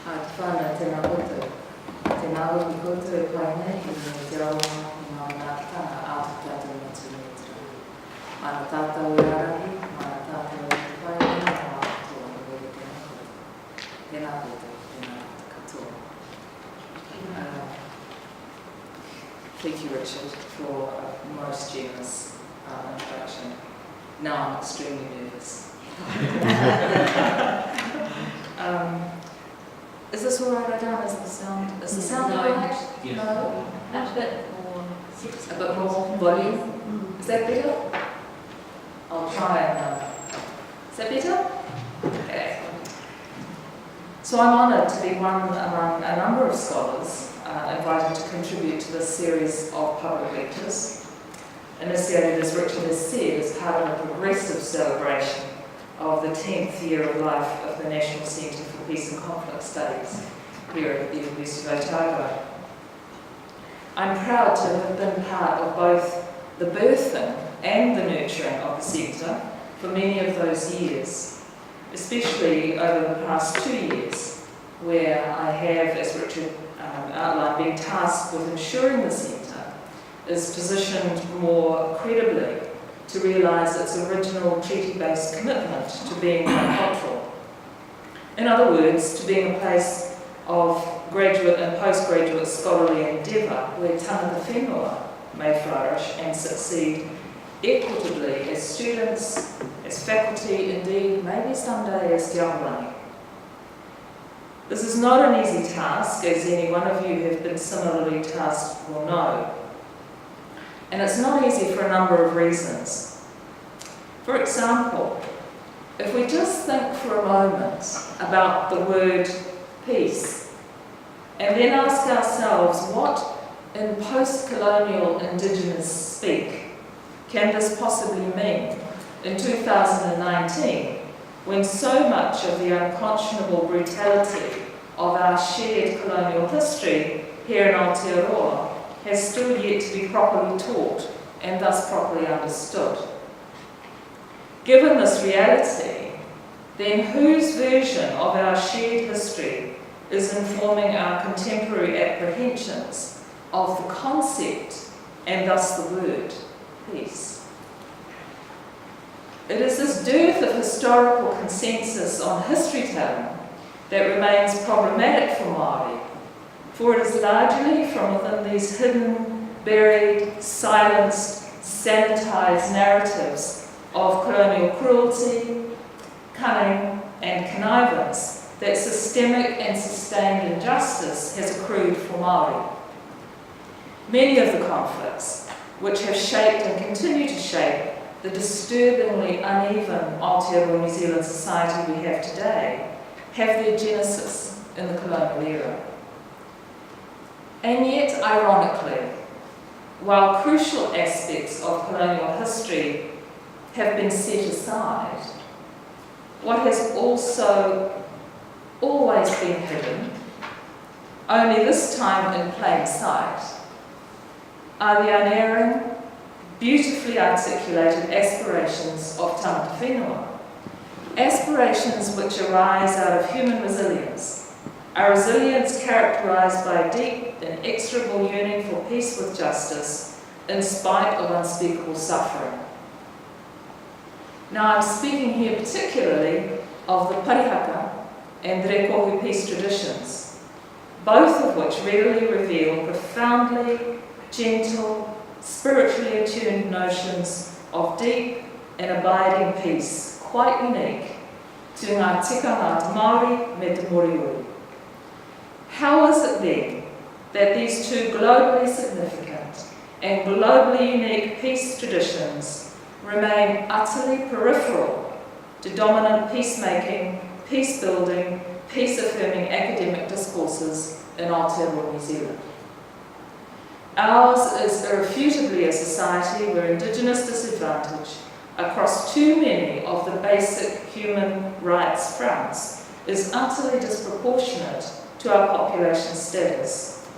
Whāna tēnā koutou. Tēnā hoki koutou e pai nei I te raunga I ngā manaakitanga ātu tātou na tūnetra. Mana tātou e arahi, mana tātou e te pai nei, mana katoa e wele tēnā koutou. Tēnā koutou, tēnā katoa. Thank you, Richard, for a most generous introduction. Now I'm extremely nervous. Is this all right, Adam? Is the sound all right? Yes. No? A bit more. A bit more volume? Is that better? I'll try and... is that better? Okay. So I'm honoured to be one among a number of scholars invited to contribute to this series of public lectures, initiated, as Richard has said, as part of a progressive celebration of the 10th year of life of the National Centre for Peace and Conflict Studies here at the University of Otago. I'm proud to have been part of both the birthing and the nurturing of the centre for many of those years, especially over the past 2 years, where I have, as Richard outlined, been tasked with ensuring the centre is positioned more credibly to realise its original treaty-based commitment to being bicultural. In other words, to being a place of graduate and postgraduate scholarly endeavour where tangata whenua may flourish and succeed equitably as students, as faculty, indeed maybe someday as te ahurangi. This is not an easy task, as any one of you who have been similarly tasked will know. And it's not easy for a number of reasons. For example, if we just think for a moment about the word peace, and then ask ourselves what, in post-colonial Indigenous speak, can this possibly mean in 2019, when so much of the unconscionable brutality of our shared colonial history here in Aotearoa has still yet to be properly taught and thus properly understood. Given this reality, then whose version of our shared history is informing our contemporary apprehensions of the concept and thus the word peace? It is this dearth of historical consensus on history telling that remains problematic for Māori, for it is largely from within these hidden, buried, silenced, sanitised narratives of colonial cruelty, cunning and connivance that systemic and sustained injustice has accrued for Māori. Many of the conflicts which have shaped and continue to shape the disturbingly uneven Aotearoa New Zealand society we have today have their genesis in the colonial era. And yet, ironically, while crucial aspects of colonial history have been set aside, what has also always been hidden, only this time in plain sight, are the unerring, beautifully articulated aspirations of tangata whenua. Aspirations which arise out of human resilience, a resilience characterised by a deep, inexorable yearning for peace with justice in spite of unspeakable suffering. Now I'm speaking here particularly of the Parihaka and Rekohu peace traditions, both of which readily reveal profoundly gentle, spiritually attuned notions of deep and abiding peace, quite unique to ngā tikanga te Māori me te moriori. How is it then that these two globally significant and globally unique peace traditions remain utterly peripheral to dominant peacemaking, peace-building, peace-affirming academic discourses in Aotearoa New Zealand? Ours is irrefutably a society where Indigenous disadvantage across too many of the basic human rights fronts is utterly disproportionate to our population status.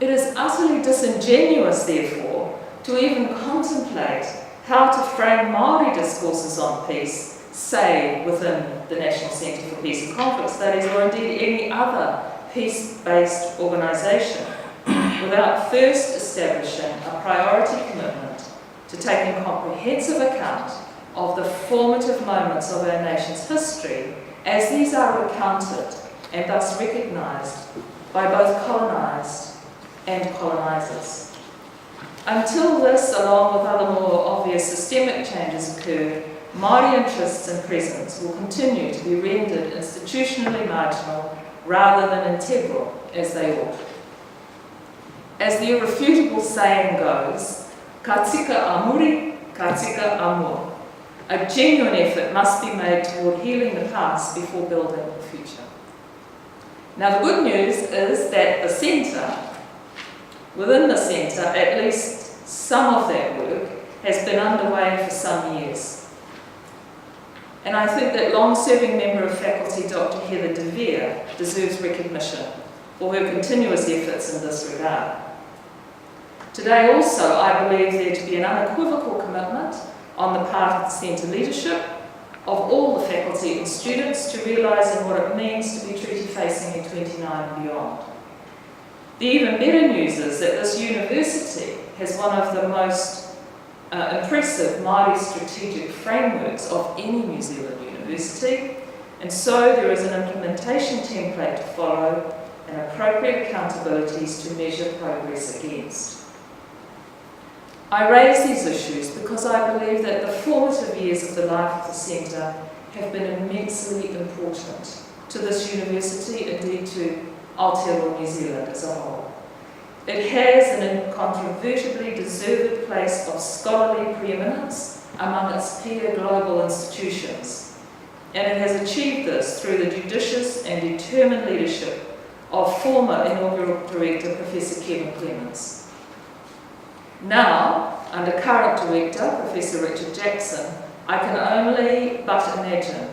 It is utterly disingenuous, therefore, to even contemplate how to frame Māori discourses on peace say within the National Centre for Peace and Conflict Studies, or indeed any other peace-based organisation, without first establishing a priority commitment to taking comprehensive account of the formative moments of our nation's history as these are recounted and thus recognised by both colonised and colonisers. Until this, along with other more obvious systemic changes occur, Māori interests and presence will continue to be rendered institutionally marginal rather than integral as they ought. As the irrefutable saying goes, ka tika a muri, ka tika a mua. A genuine effort must be made toward healing the past before building the future. Now the good news is that the centre, within the centre, at least some of that work has been underway for some years. And I think that long-serving member of faculty, Dr. Heather De Vere, deserves recognition for her continuous efforts in this regard. Today also, I believe there to be an unequivocal commitment on the part of the centre leadership of all the faculty and students to realising what it means to be treaty-facing in 29 and beyond. The even better news is that this university has one of the most impressive Māori strategic frameworks of any New Zealand university, and so there is an implementation template to follow and appropriate accountabilities to measure progress against. I raise these issues because I believe that the formative years of the life of the centre have been immensely important to this university, indeed to Aotearoa New Zealand as a whole. It has an incontrovertibly deserved place of scholarly preeminence among its peer global institutions, and it has achieved this through the judicious and determined leadership of former inaugural director Professor Kevin Clements. Now, under current director Professor Richard Jackson, I can only but imagine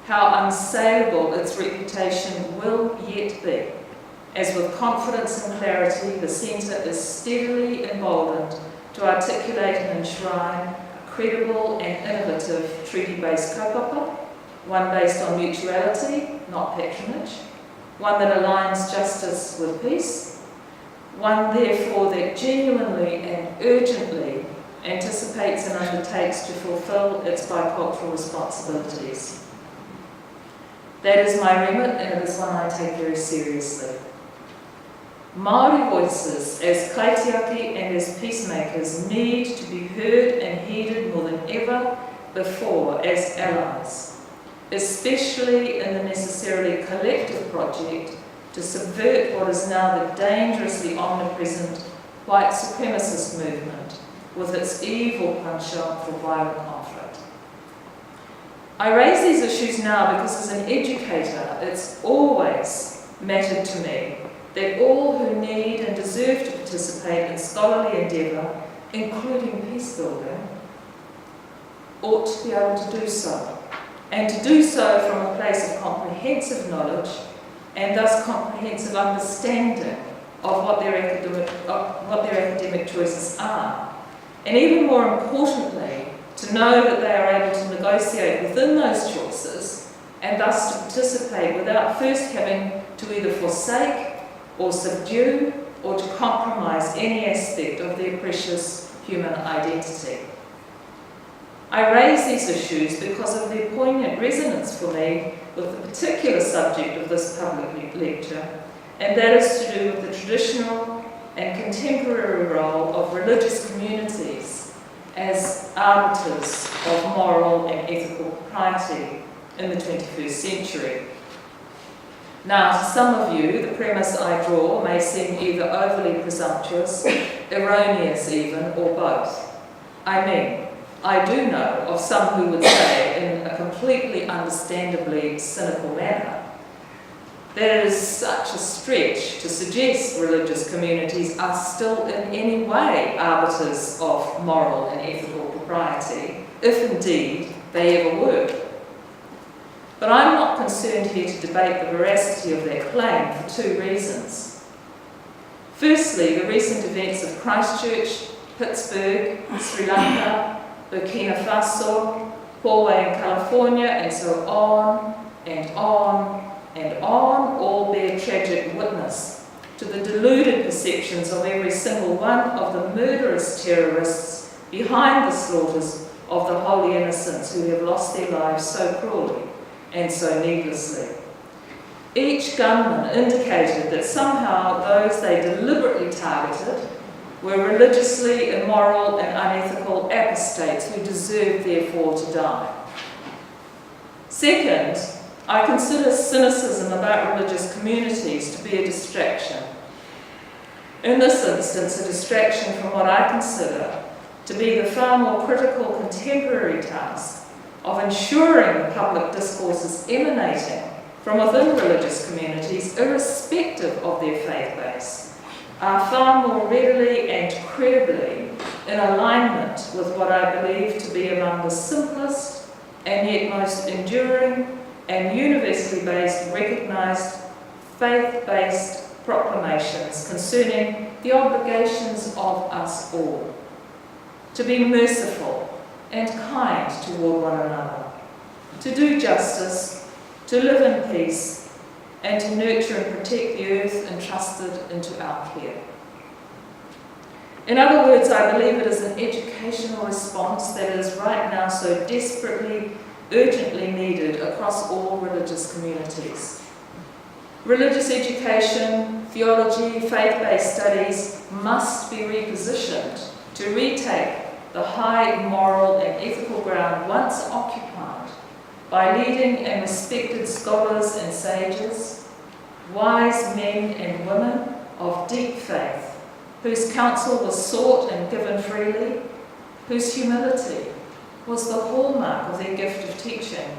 how unsaleable its reputation will yet be, as with confidence and clarity the centre is steadily emboldened to articulate and enshrine a credible and innovative treaty-based kaupapa, one based on mutuality, not patronage, one that aligns justice with peace, one therefore that genuinely and urgently anticipates and undertakes to fulfil its bicultural responsibilities. That is my remit, and it is one I take very seriously. Māori voices as kaitiaki and as peacemakers need to be heard and heeded more than ever before as allies, especially in the necessarily collective project to subvert what is now the dangerously omnipresent white supremacist movement with its evil penchant for violent conflict. I raise these issues now because as an educator, it's always mattered to me that all who need and deserve to participate in scholarly endeavour, including peace building, ought to be able to do so, and to do so from a place of comprehensive knowledge and thus comprehensive understanding of what their academic choices are, and even more importantly, to know that they are able to negotiate within those choices and thus to participate without first having to either forsake or subdue or to compromise any aspect of their precious human identity. I raise these issues because of their poignant resonance for me with the particular subject of this public lecture, and that is to do with the traditional and contemporary role of religious communities as arbiters of moral and ethical propriety in the 21st century. Now, to some of you, the premise I draw may seem either overly presumptuous, erroneous even, or both. I mean, I do know of some who would say, in a completely understandably cynical manner, that it is such a stretch to suggest religious communities are still in any way arbiters of moral and ethical propriety, if indeed they ever were. But I'm not concerned here to debate the veracity of that claim for two reasons. Firstly, the recent events of Christchurch, Pittsburgh, Sri Lanka, Burkina Faso, Hawaii in California, and so on and on and on, all bear tragic witness to the deluded perceptions of every single one of the murderous terrorists behind the slaughters of the holy innocents who have lost their lives so cruelly and so needlessly. Each gunman indicated that somehow those they deliberately targeted were religiously immoral and unethical apostates who deserved therefore to die. Second, I consider cynicism about religious communities to be a distraction. In this instance, a distraction from what I consider to be the far more critical contemporary task of ensuring the public discourse is emanating from within religious communities, irrespective of their faith base, are far more readily and credibly in alignment with what I believe to be among the simplest and yet most enduring and universally based, recognised, faith-based proclamations concerning the obligations of us all to be merciful and kind toward one another, to do justice, to live in peace, and to nurture and protect the earth entrusted into our care. In other words, I believe it is an educational response that is right now so desperately, urgently needed across all religious communities. Religious education, theology, faith-based studies must be repositioned to retake the high moral and ethical ground once occupied by leading and respected scholars and sages, wise men and women of deep faith, whose counsel was sought and given freely, whose humility was the hallmark of their gift of teaching,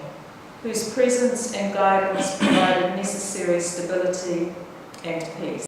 whose presence and guidance provided necessary stability and peace.